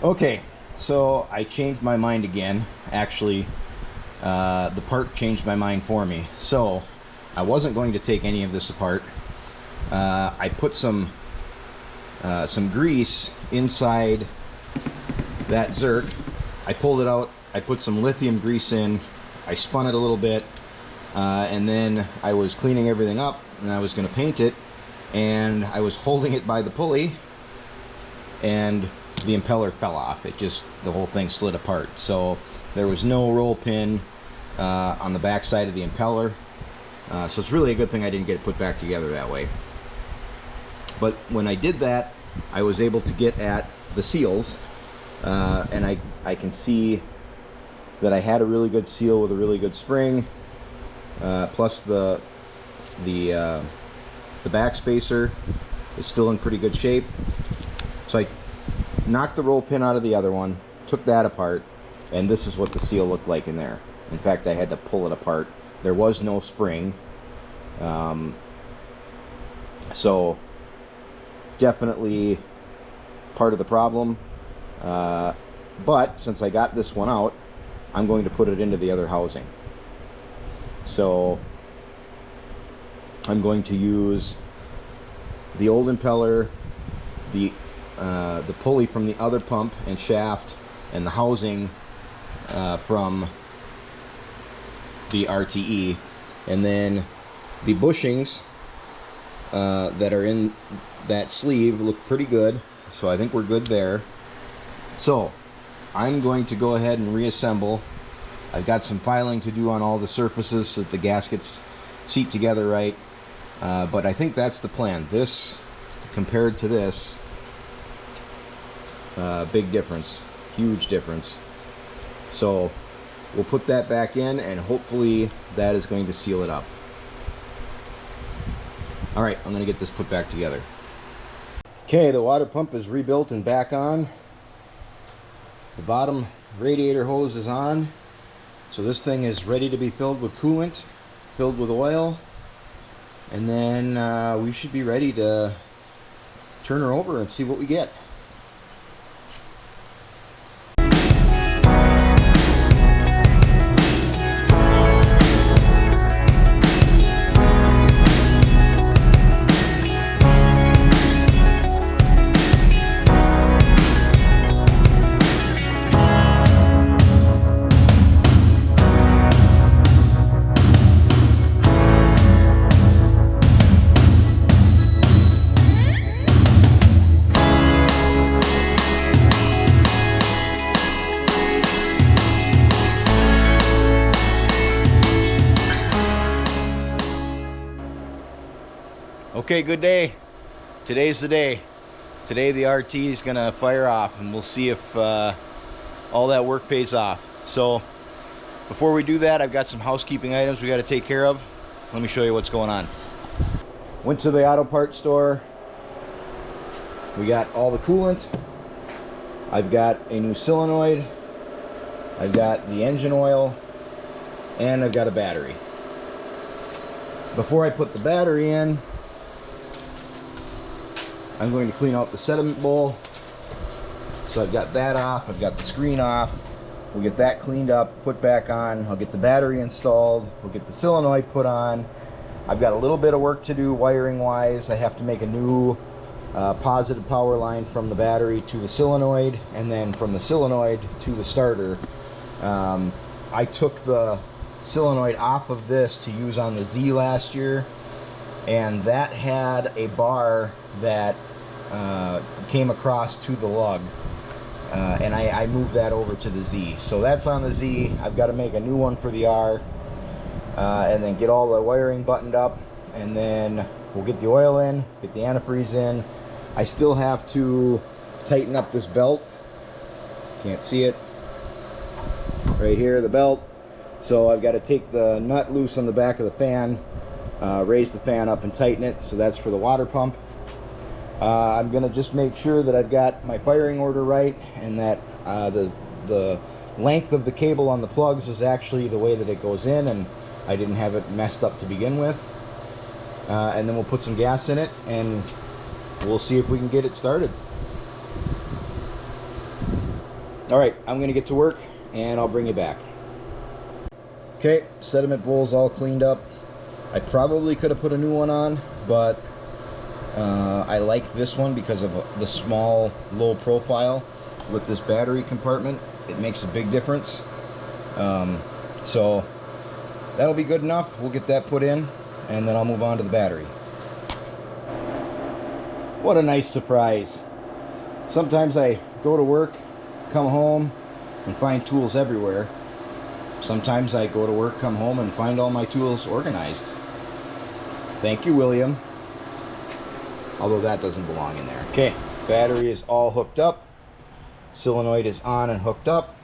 Okay, so I changed my mind again. Actually, the part changed my mind for me. So I wasn't going to take any of this apart. I put some grease inside that Zerk. I pulled it out. I put some lithium grease in. I spun it a little bit, and then I was cleaning everything up, and I was going to paint it, and I was holding it by the pulley, and the impeller fell off. The whole thing slid apart. So there was no roll pin on the back side of the impeller. So it's really a good thing I didn't get it put back together that way. But when I did that, I was able to get at the seals, and I can see that I had a really good seal with a really good spring, plus the back spacer is still in pretty good shape. So I knocked the roll pin out of the other one, took that apart, and this is what the seal looked like in there. In fact, I had to pull it apart. There was no spring. So definitely part of the problem. But since I got this one out, I'm going to put it into the other housing. So I'm going to use the old impeller, the pulley from the other pump and shaft, and the housing from the RTE, and then the bushings that are in that sleeve look pretty good, so I think we're good there. So I'm going to go ahead and reassemble. I've got some filing to do on all the surfaces so that the gaskets seat together right, but I think that's the plan. This compared to this, big difference, huge difference. So we'll put that back in, and hopefully that is going to seal it up. All right, I'm going to get this put back together. Okay, the water pump is rebuilt and back on. The bottom radiator hose is on. So this thing is ready to be filled with coolant, filled with oil, and then we should be ready to turn her over and see what we get. Okay, good day. Today's the day. Today the RTE is gonna fire off, and we'll see if all that work pays off. So before we do that, I've got some housekeeping items we got to take care of. Let me show you what's going on. Went to the auto parts store. We got all the coolant. I've got a new solenoid. I've got the engine oil, and I've got a battery. Before I put the battery in, I'm going to clean out the sediment bowl. So I've got that off, I've got the screen off. We'll get that cleaned up, put back on. I'll get the battery installed. We'll get the solenoid put on. I've got a little bit of work to do wiring wise. I have to make a new positive power line from the battery to the solenoid, and then from the solenoid to the starter. I took the solenoid off of this to use on the Z last year, and that had a bar that came across to the lug, and I moved that over to the Z. So that's on the Z. I've got to make a new one for the R, and then get all the wiring buttoned up, and then we'll get the oil in, get the antifreeze in. I still have to tighten up this belt. Can't see it right here, the belt. So I've got to take the nut loose on the back of the fan, raise the fan up and tighten it. So that's for the water pump. I'm gonna just make sure that I've got my firing order right, and that the length of the cable on the plugs is actually the way that it goes in, and I didn't have it messed up to begin with. And then we'll put some gas in it, and we'll see if we can get it started. All right, I'm gonna get to work and I'll bring you back. Okay, sediment bowl's all cleaned up. I probably could have put a new one on, but I like this one because of the small, low profile with this battery compartment. It makes a big difference. So that'll be good enough. We'll get that put in, and then I'll move on to the battery. What a nice surprise. Sometimes I go to work, come home, and find tools everywhere. Sometimes I go to work, come home, and find all my tools organized. Thank you, William. Although that doesn't belong in there. Okay, battery is all hooked up. Solenoid is on and hooked up.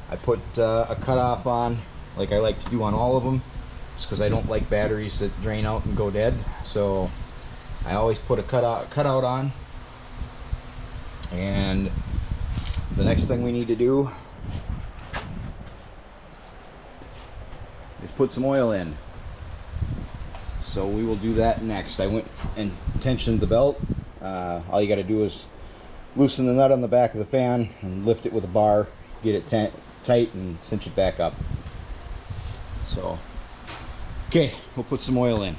I put a cutoff on, like I like to do on all of them, just because I don't like batteries that drain out and go dead. So I always put a cutout on. And the next thing we need to do is put some oil in. So we will do that next. I went and tensioned the belt. All you got to do is loosen the nut on the back of the fan and lift it with a bar, get it tight and cinch it back up. So, okay, we'll put some oil in.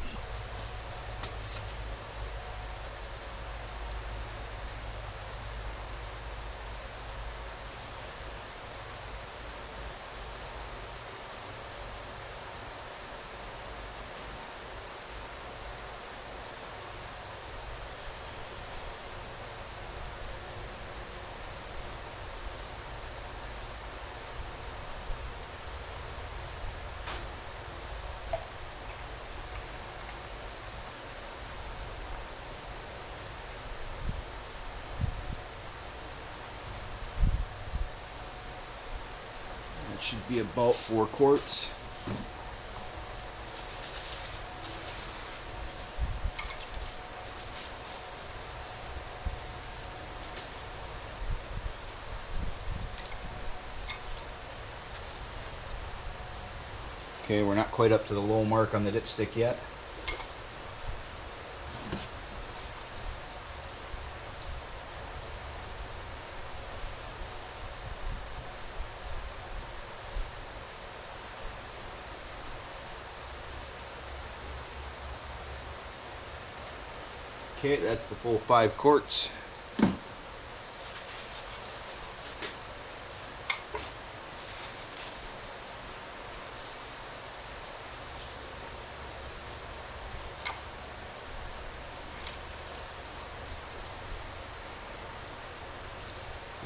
That should be about 4 quarts. Okay, we're not quite up to the low mark on the dipstick yet. Okay, that's the full 5 quarts.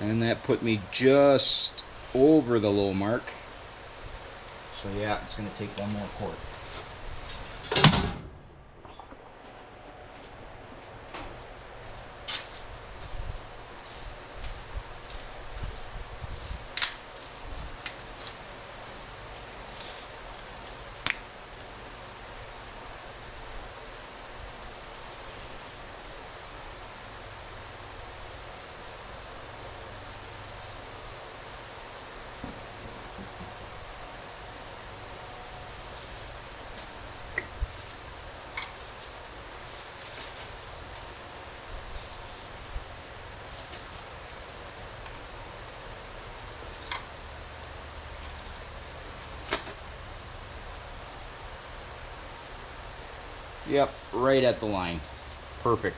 And that put me just over the low mark. So yeah, it's going to take 1 more quart. Yep, right at the line. Perfect.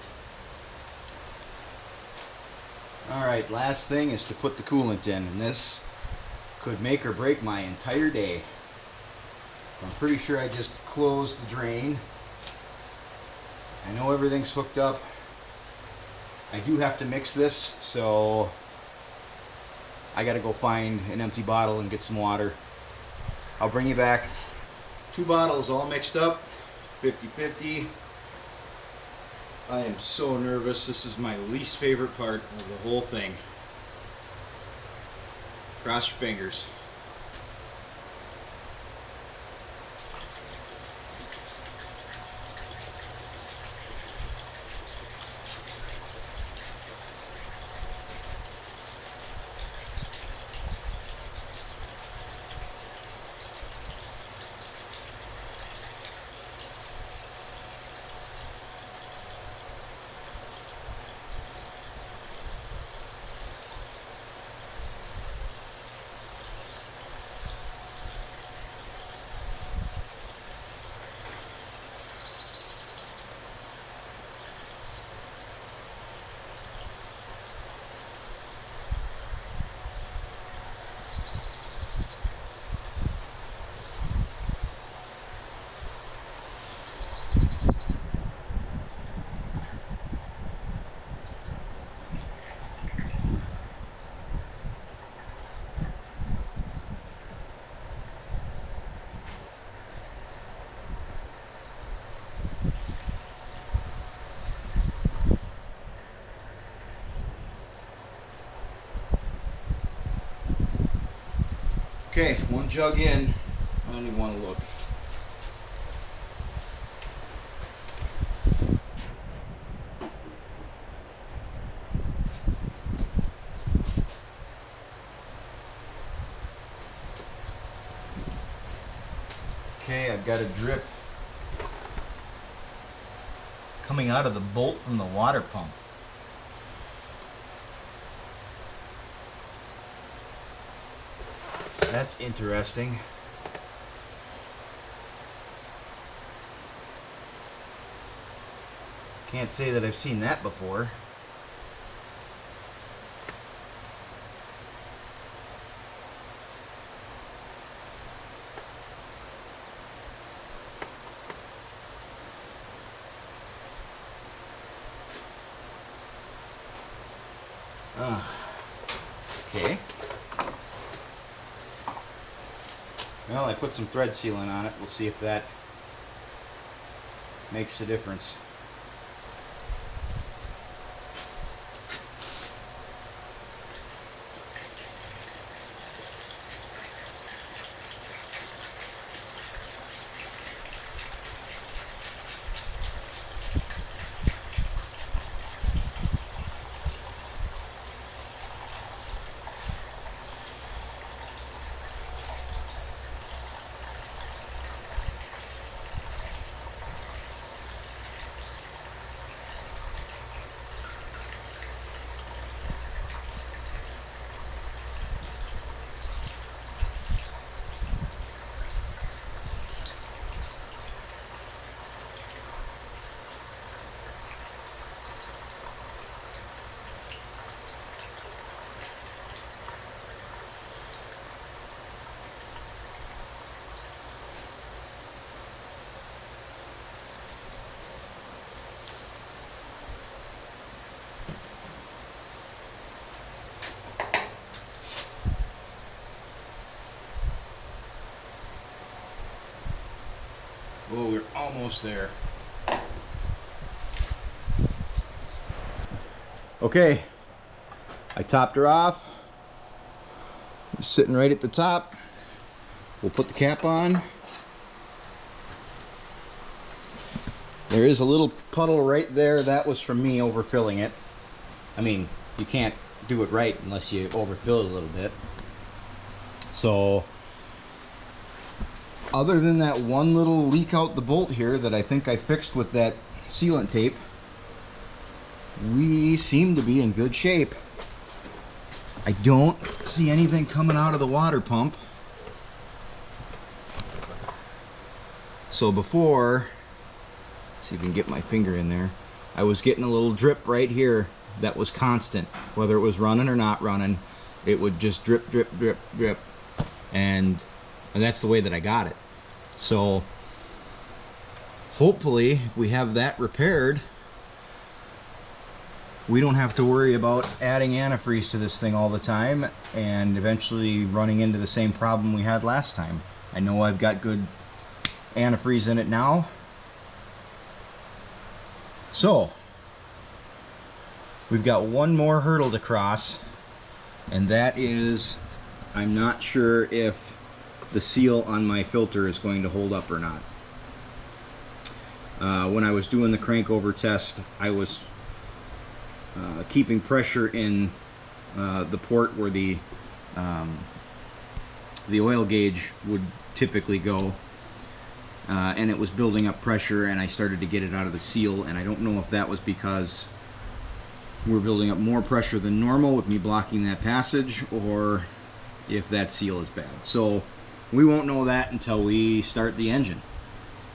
Alright, last thing is to put the coolant in, and this could make or break my entire day. I'm pretty sure I just closed the drain. I know everything's hooked up. I do have to mix this, so I gotta go find an empty bottle and get some water. I'll bring you back. 2 bottles all mixed up. 50-50. I am so nervous. This is my least favorite part of the whole thing. Cross your fingers. Okay, one jug in. I don't even want to look. Okay, I've got a drip coming out of the bolt from the water pump. That's interesting. Can't say that I've seen that before. Okay. Well, I put some thread sealant on it. We'll see if that makes a difference. Oh, we're almost there. Okay, I topped her off. It's sitting right at the top. We'll put the cap on. There is a little puddle right there. That was from me overfilling it. I mean, you can't do it right unless you overfill it a little bit. So, other than that one little leak out the bolt here that I think I fixed with that sealant tape, we seem to be in good shape. I don't see anything coming out of the water pump. So before, see if we can get my finger in there, I was getting a little drip right here that was constant. Whether it was running or not running, it would just drip, drip, drip, drip. And that's the way that I got it. So hopefully if we have that repaired, we don't have to worry about adding antifreeze to this thing all the time and eventually running into the same problem we had last time. I know I've got good antifreeze in it now. So we've got one more hurdle to cross, and that is, I'm not sure if the seal on my filter is going to hold up or not. When I was doing the crank over test, I was keeping pressure in the port where the oil gauge would typically go, and it was building up pressure, and I started to get it out of the seal, and I don't know if that was because we're building up more pressure than normal with me blocking that passage, or if that seal is bad. So we won't know that until we start the engine,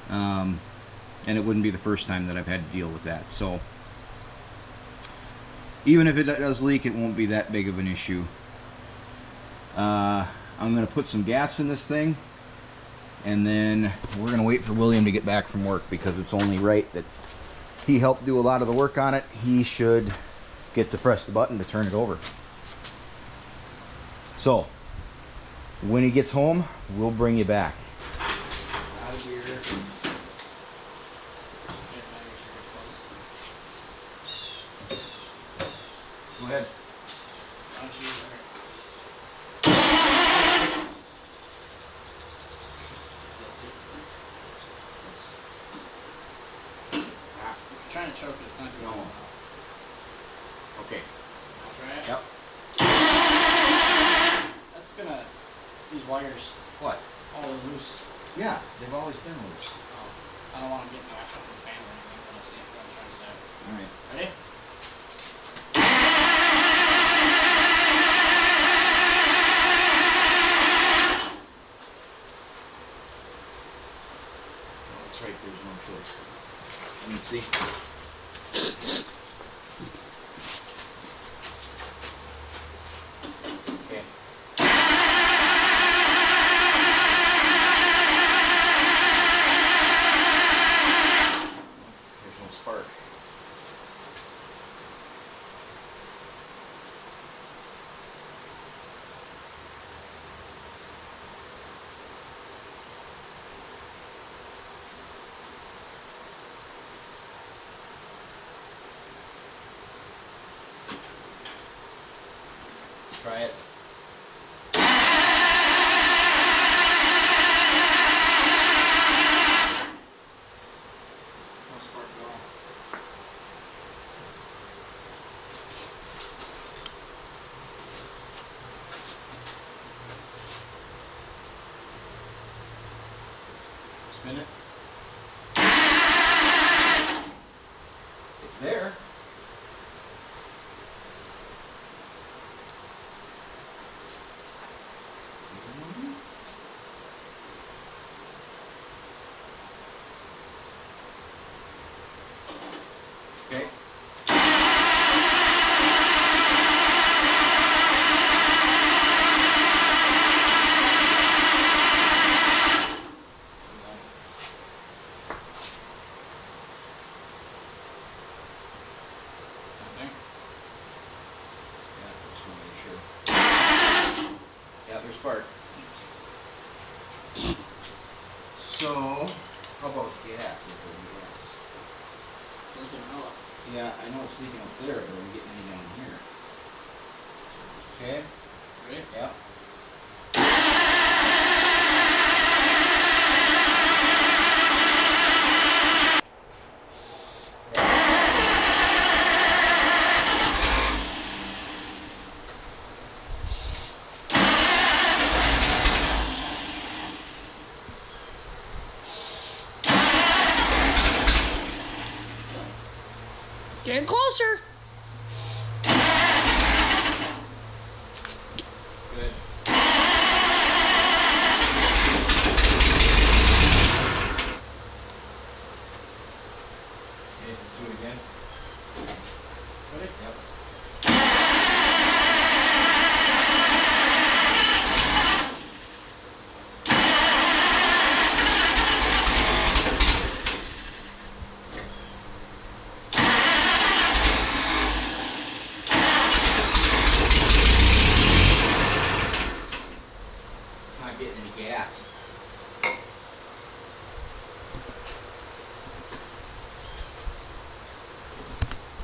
and it wouldn't be the first time that I've had to deal with that. So even if it does leak, it won't be that big of an issue. I'm going to put some gas in this thing, and then we're going to wait for William to get back from work, because it's only right that he helped do a lot of the work on it. He should get to press the button to turn it over. So when he gets home, we'll bring you back. Go ahead. No. Okay. I'll try it. Yep. That's gonna. These wires. What? Oh, they're loose. Yeah, they've always been loose. Oh, I don't want them getting wrapped up in the fan or anything. But I see what I'm trying to say. All right. Ready? Oh, that's right. There's no choice. Let me see. Okay. There's no spark. Try it. No spark at all. Spin it. It's there. Okay. Something. Yeah, just want to make sure. Yeah, there's spark. So, how about gas? Is there gas? Flipping out. Yeah, I know it's leaking up there, but are we getting any down here? Okay. Ready? Yep. Getting closer. Good. Okay, let's do it again. Ready? Yep. Not getting any gas.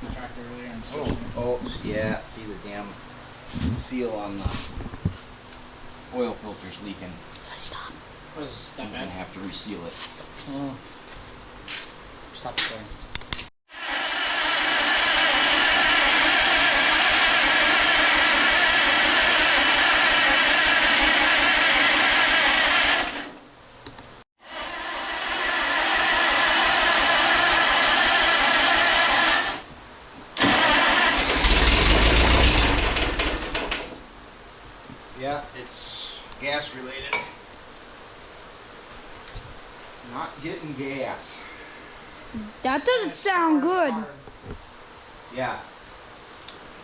The tractor earlier and Oh, yeah. See the damn seal on the oil filter's leaking. Stop. Was I'm that gonna bad? have to reseal it. Oh. Stop recording. Yeah, it's gas related. Not getting gas. That doesn't sound good. Yeah.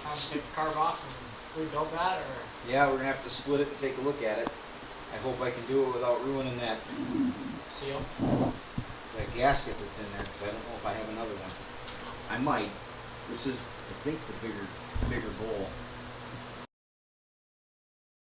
Time to take the carb off and rebuild that, or Yeah, we're gonna have to split it and take a look at it. I hope I can do it without ruining that seal. gasket that's in there, because I don't know if I have another one. I might. This is, I think, the bigger bowl.